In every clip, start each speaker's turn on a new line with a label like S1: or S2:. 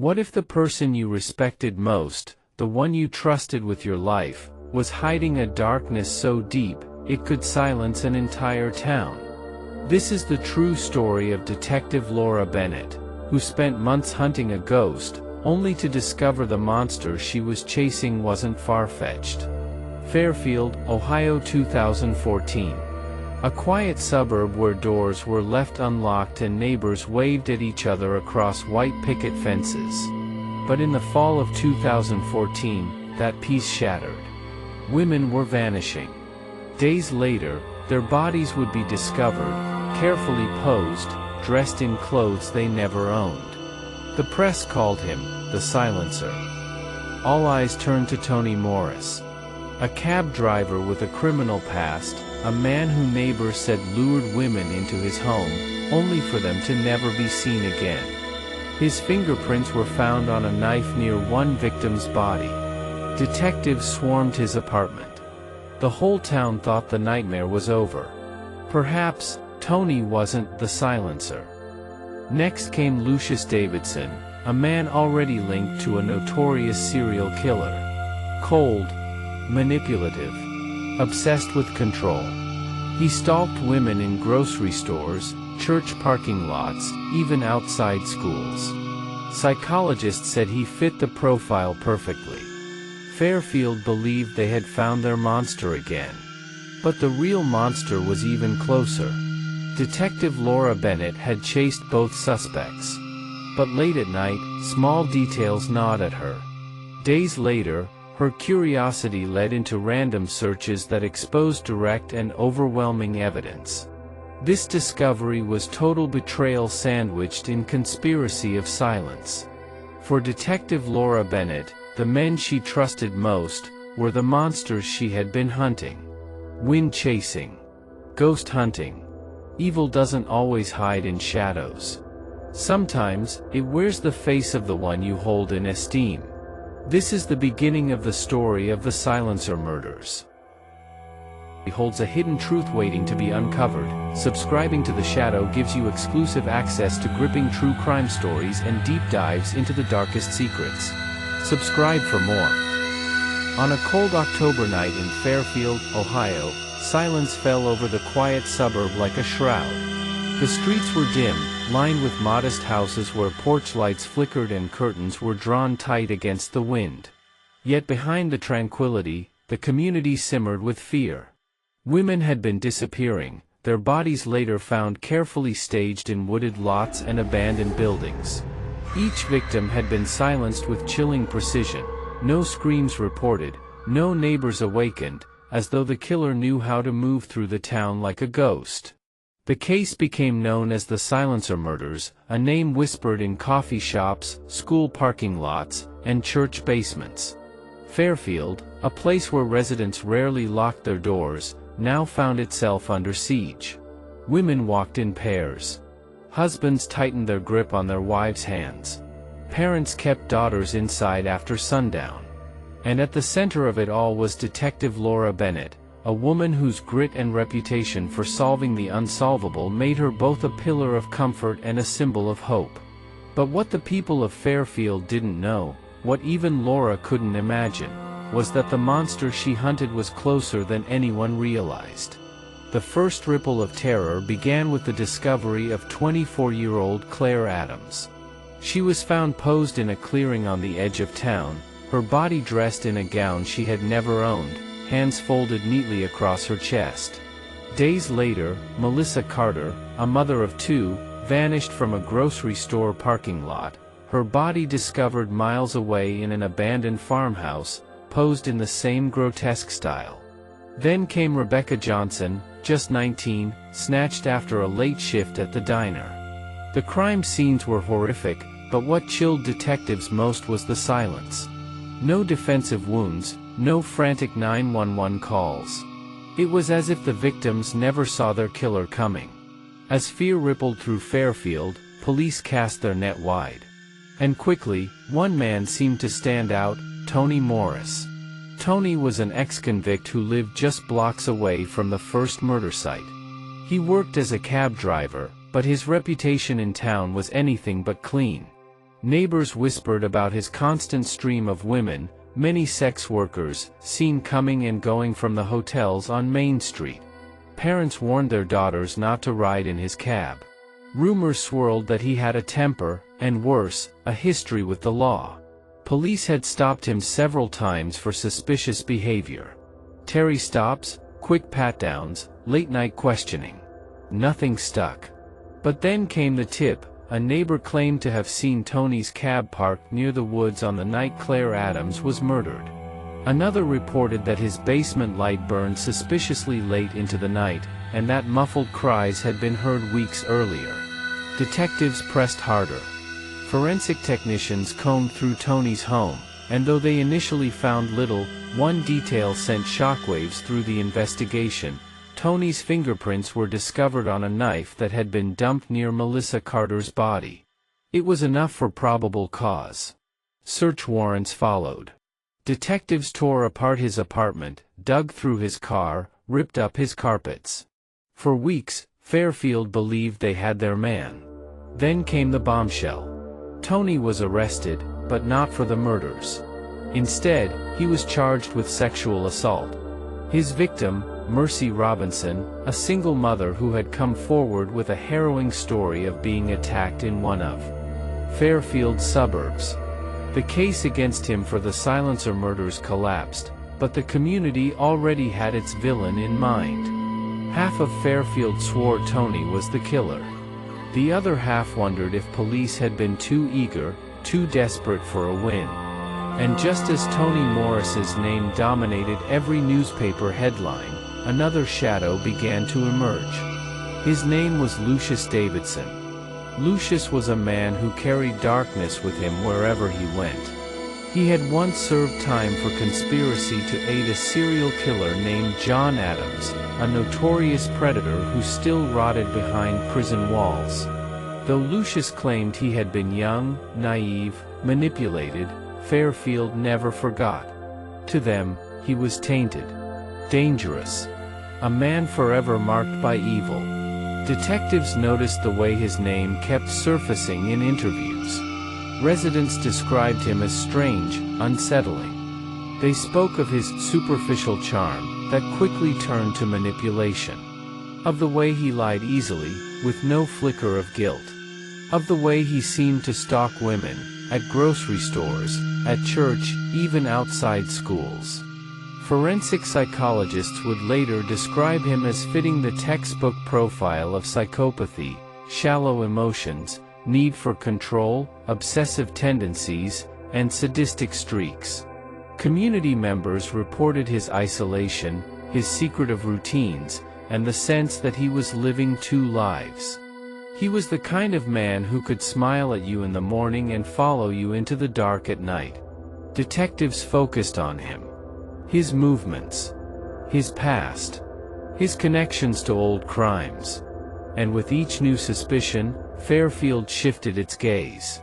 S1: What if the person you respected most, the one you trusted with your life, was hiding a darkness so deep, it could silence an entire town? This is the true story of Detective Laura Bennett, who spent months hunting a ghost, only to discover the monster she was chasing wasn't far-fetched. Fairfield, Ohio 2014. A quiet suburb where doors were left unlocked and neighbors waved at each other across white picket fences. But in the fall of 2014, that peace shattered. Women were vanishing. Days later, their bodies would be discovered, carefully posed, dressed in clothes they never owned. The press called him the Silencer. All eyes turned to Tony Morris, a cab driver with a criminal past, a man who neighbors said lured women into his home, only for them to never be seen again. His fingerprints were found on a knife near one victim's body. Detectives swarmed his apartment. The whole town thought the nightmare was over. Perhaps Tony wasn't the Silencer. Next came Lucius Davidson, a man already linked to a notorious serial killer. Cold, manipulative, obsessed with control. He stalked women in grocery stores, church parking lots, even outside schools. Psychologists said he fit the profile perfectly. Fairfield believed they had found their monster again. But the real monster was even closer. Detective Laura Bennett had chased both suspects. But late at night, small details gnawed at her. Days later, her curiosity led into random searches that exposed direct and overwhelming evidence. This discovery was total betrayal sandwiched in conspiracy of silence. For Detective Laura Bennett, the men she trusted most were the monsters she had been hunting. Wind chasing. Ghost hunting. Evil doesn't always hide in shadows. Sometimes, it wears the face of the one you hold in esteem. This is the beginning of the story of the Silencer murders. It holds a hidden truth waiting to be uncovered. Subscribing to The Shadow gives you exclusive access to gripping true crime stories and deep dives into the darkest secrets. Subscribe for more. On a cold October night in Fairfield, Ohio, silence fell over the quiet suburb like a shroud. The streets were dim, lined with modest houses where porch lights flickered and curtains were drawn tight against the wind. Yet behind the tranquility, the community simmered with fear. Women had been disappearing, their bodies later found carefully staged in wooded lots and abandoned buildings. Each victim had been silenced with chilling precision, no screams reported, no neighbors awakened, as though the killer knew how to move through the town like a ghost. The case became known as the Silencer murders, a name whispered in coffee shops, school parking lots, and church basements. Fairfield, a place where residents rarely locked their doors, now found itself under siege. Women walked in pairs. Husbands tightened their grip on their wives' hands. Parents kept daughters inside after sundown. And at the center of it all was Detective Laura Bennett, a woman whose grit and reputation for solving the unsolvable made her both a pillar of comfort and a symbol of hope. But what the people of Fairfield didn't know, what even Laura couldn't imagine, was that the monster she hunted was closer than anyone realized. The first ripple of terror began with the discovery of 24-year-old Claire Adams. She was found posed in a clearing on the edge of town, her body dressed in a gown she had never owned, hands folded neatly across her chest. Days later, Melissa Carter, a mother of two, vanished from a grocery store parking lot, her body discovered miles away in an abandoned farmhouse, posed in the same grotesque style. Then came Rebecca Johnson, just 19, snatched after a late shift at the diner. The crime scenes were horrific, but what chilled detectives most was the silence. No defensive wounds, no frantic 911 calls. It was as if the victims never saw their killer coming. As fear rippled through Fairfield, police cast their net wide. And quickly, one man seemed to stand out, Tony Morris. Tony was an ex-convict who lived just blocks away from the first murder site. He worked as a cab driver, but his reputation in town was anything but clean. Neighbors whispered about his constant stream of women, many sex workers, seen coming and going from the hotels on Main Street. Parents warned their daughters not to ride in his cab. Rumors swirled that he had a temper, and worse, a history with the law. Police had stopped him several times for suspicious behavior. Terry stops, quick pat-downs, late-night questioning. Nothing stuck. But then came the tip. A neighbor claimed to have seen Tony's cab parked near the woods on the night Claire Adams was murdered. Another reported that his basement light burned suspiciously late into the night, and that muffled cries had been heard weeks earlier. Detectives pressed harder. Forensic technicians combed through Tony's home, and though they initially found little, one detail sent shockwaves through the investigation. Tony's fingerprints were discovered on a knife that had been dumped near Melissa Carter's body. It was enough for probable cause. Search warrants followed. Detectives tore apart his apartment, dug through his car, ripped up his carpets. For weeks, Fairfield believed they had their man. Then came the bombshell. Tony was arrested, but not for the murders. Instead, he was charged with sexual assault. His victim, Mercy Robinson, a single mother who had come forward with a harrowing story of being attacked in one of Fairfield's suburbs. The case against him for the Silencer murders collapsed, but the community already had its villain in mind. Half of Fairfield swore Tony was the killer. The other half wondered if police had been too eager, too desperate for a win. And just as Tony Morris's name dominated every newspaper headline, another shadow began to emerge. His name was Lucius Davidson. Lucius was a man who carried darkness with him wherever he went. He had once served time for conspiracy to aid a serial killer named John Adams, a notorious predator who still rotted behind prison walls. Though Lucius claimed he had been young, naive, manipulated, Fairfield never forgot. To them, he was tainted. Dangerous. A man forever marked by evil. Detectives noticed the way his name kept surfacing in interviews. Residents described him as strange, unsettling. They spoke of his superficial charm, that quickly turned to manipulation. Of the way he lied easily, with no flicker of guilt. Of the way he seemed to stalk women, at grocery stores, at church, even outside schools. Forensic psychologists would later describe him as fitting the textbook profile of psychopathy, shallow emotions, need for control, obsessive tendencies, and sadistic streaks. Community members reported his isolation, his secretive routines, and the sense that he was living two lives. He was the kind of man who could smile at you in the morning and follow you into the dark at night. Detectives focused on him. His movements. His past. His connections to old crimes. And with each new suspicion, Fairfield shifted its gaze.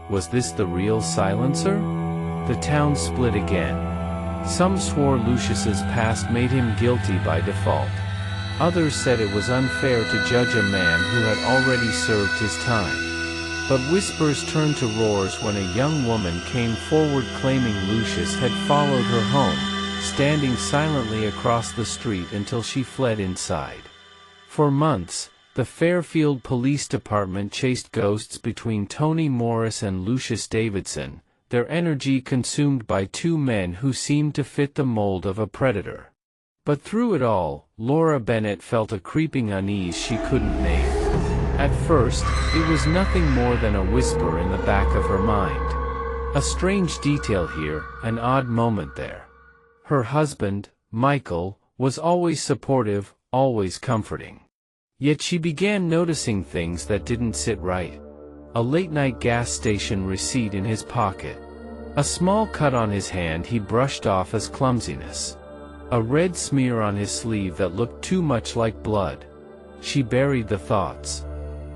S1: Was this the real Silencer? The town split again. Some swore Lucius's past made him guilty by default. Others said it was unfair to judge a man who had already served his time. But whispers turned to roars when a young woman came forward claiming Lucius had followed her home, standing silently across the street until she fled inside. For months, the Fairfield Police Department chased ghosts between Tony Morris and Lucius Davidson, their energy consumed by two men who seemed to fit the mold of a predator. But through it all, Laura Bennett felt a creeping unease she couldn't name. At first, it was nothing more than a whisper in the back of her mind. A strange detail here, an odd moment there. Her husband, Michael, was always supportive, always comforting. Yet she began noticing things that didn't sit right. A late-night gas station receipt in his pocket. A small cut on his hand he brushed off as clumsiness. A red smear on his sleeve that looked too much like blood. She buried the thoughts.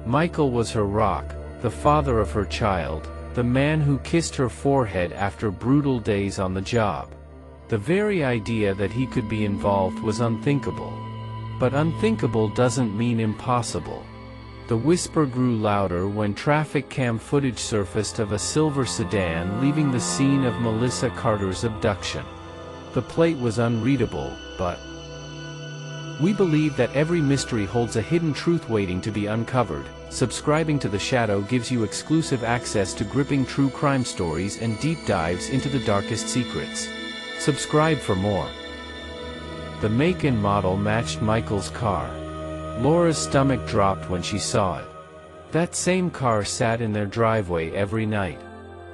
S1: Michael was her rock, the father of her child, the man who kissed her forehead after brutal days on the job. The very idea that he could be involved was unthinkable. But unthinkable doesn't mean impossible. The whisper grew louder when traffic cam footage surfaced of a silver sedan leaving the scene of Melissa Carter's abduction. The plate was unreadable, but we believe that every mystery holds a hidden truth waiting to be uncovered. Subscribing to The Shadow gives you exclusive access to gripping true crime stories and deep dives into the darkest secrets. Subscribe for more. The make and model matched Michael's car. Laura's stomach dropped when she saw it. That same car sat in their driveway every night.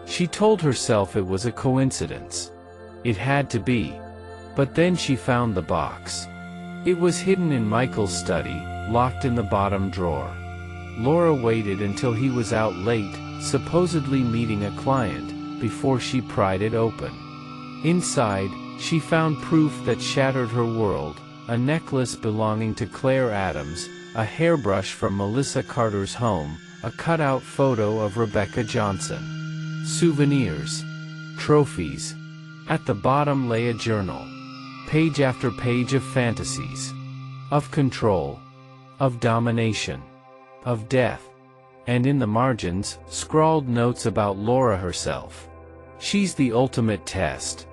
S1: She told herself it was a coincidence. It had to be. But then she found the box. It was hidden in Michael's study, locked in the bottom drawer. Laura waited until he was out late, supposedly meeting a client, before she pried it open. Inside, she found proof that shattered her world: a necklace belonging to Claire Adams, a hairbrush from Melissa Carter's home, a cutout photo of Rebecca Johnson. Souvenirs. Trophies. At the bottom lay a journal. Page after page of fantasies. Of control. Of domination. Of death. And in the margins, scrawled notes about Laura herself. She's the ultimate test.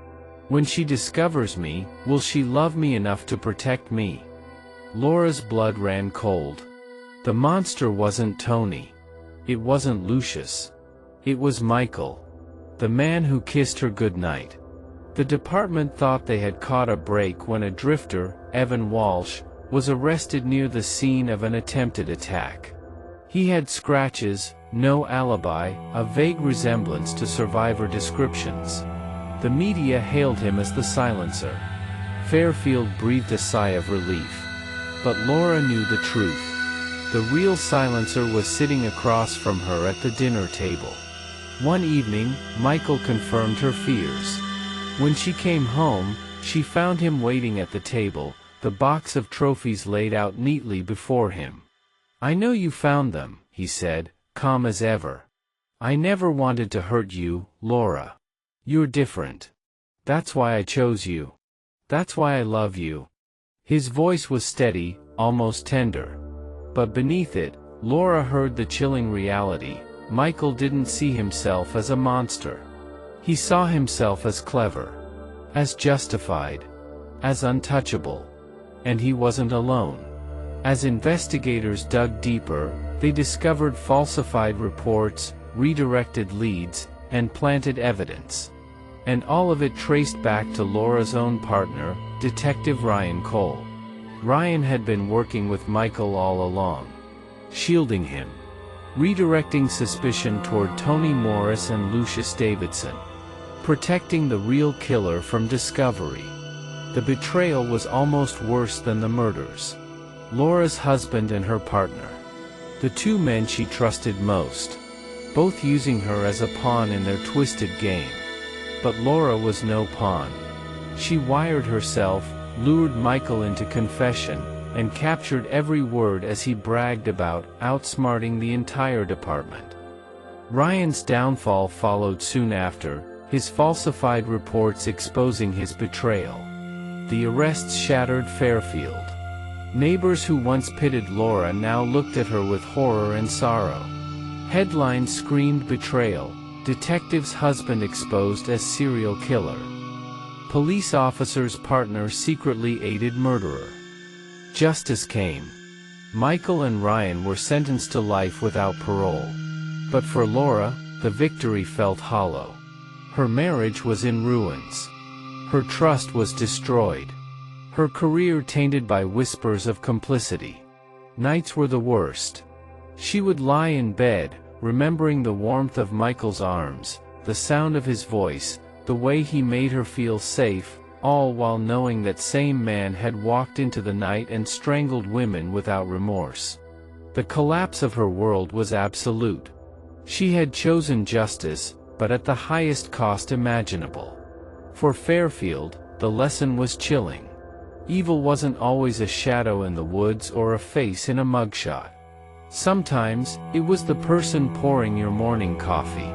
S1: When she discovers me, will she love me enough to protect me? Laura's blood ran cold. The monster wasn't Tony. It wasn't Lucius. It was Michael. The man who kissed her goodnight. The department thought they had caught a break when a drifter, Evan Walsh, was arrested near the scene of an attempted attack. He had scratches, no alibi, a vague resemblance to survivor descriptions. The media hailed him as the silencer. Fairfield breathed a sigh of relief. But Laura knew the truth. The real silencer was sitting across from her at the dinner table. One evening, Michael confirmed her fears. When she came home, she found him waiting at the table, the box of trophies laid out neatly before him. "I know you found them," he said, calm as ever. "I never wanted to hurt you, Laura. You're different. That's why I chose you. That's why I love you." His voice was steady, almost tender. But beneath it, Laura heard the chilling reality: Michael didn't see himself as a monster. He saw himself as clever, as justified, as untouchable. And he wasn't alone. As investigators dug deeper, they discovered falsified reports, redirected leads, and planted evidence. And all of it traced back to Laura's own partner, Detective Ryan Cole. Ryan had been working with Michael all along, shielding him, redirecting suspicion toward Tony Morris and Lucius Davidson, protecting the real killer from discovery. The betrayal was almost worse than the murders. Laura's husband and her partner. The two men she trusted most. Both using her as a pawn in their twisted game. But Laura was no pawn. She wired herself, lured Michael into confession, and captured every word as he bragged about outsmarting the entire department. Ryan's downfall followed soon after, his falsified reports exposing his betrayal. The arrests shattered Fairfield. Neighbors who once pitied Laura now looked at her with horror and sorrow. Headlines screamed betrayal, detective's husband exposed as serial killer. Police officer's partner secretly aided murderer. Justice came. Michael and Ryan were sentenced to life without parole. But for Laura, the victory felt hollow. Her marriage was in ruins. Her trust was destroyed. Her career tainted by whispers of complicity. Nights were the worst. She would lie in bed, remembering the warmth of Michael's arms, the sound of his voice, the way he made her feel safe, all while knowing that same man had walked into the night and strangled women without remorse. The collapse of her world was absolute. She had chosen justice, but at the highest cost imaginable. For Fairfield, the lesson was chilling. Evil wasn't always a shadow in the woods or a face in a mugshot. Sometimes, it was the person pouring your morning coffee.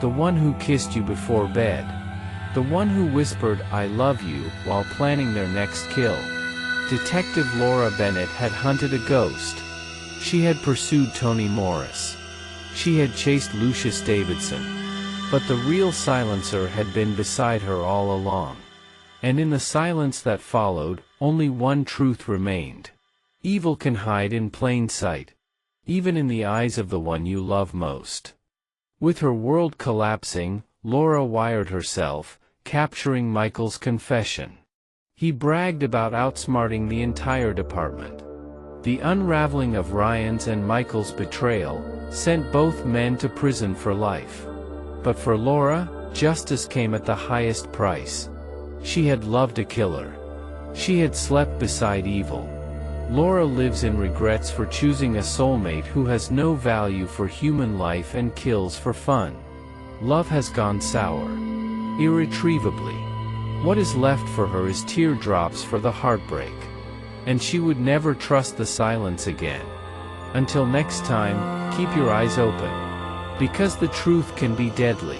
S1: The one who kissed you before bed. The one who whispered, "I love you," while planning their next kill. Detective Laura Bennett had hunted a ghost. She had pursued Toni Morris. She had chased Lucius Davidson. But the real silencer had been beside her all along. And in the silence that followed, only one truth remained. Evil can hide in plain sight, even in the eyes of the one you love most. With her world collapsing, Laura wired herself, capturing Michael's confession. He bragged about outsmarting the entire department. The unraveling of Ryan's and Michael's betrayal sent both men to prison for life. But for Laura, justice came at the highest price. She had loved a killer. She had slept beside evil. Laura lives in regrets for choosing a soulmate who has no value for human life and kills for fun. Love has gone sour. Irretrievably. What is left for her is teardrops for the heartbreak. And she would never trust the silence again. Until next time, keep your eyes open. Because the truth can be deadly.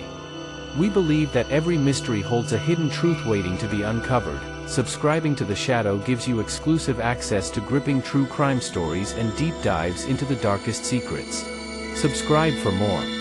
S1: We believe that every mystery holds a hidden truth waiting to be uncovered. Subscribing to The Shadow gives you exclusive access to gripping true crime stories and deep dives into the darkest secrets. Subscribe for more.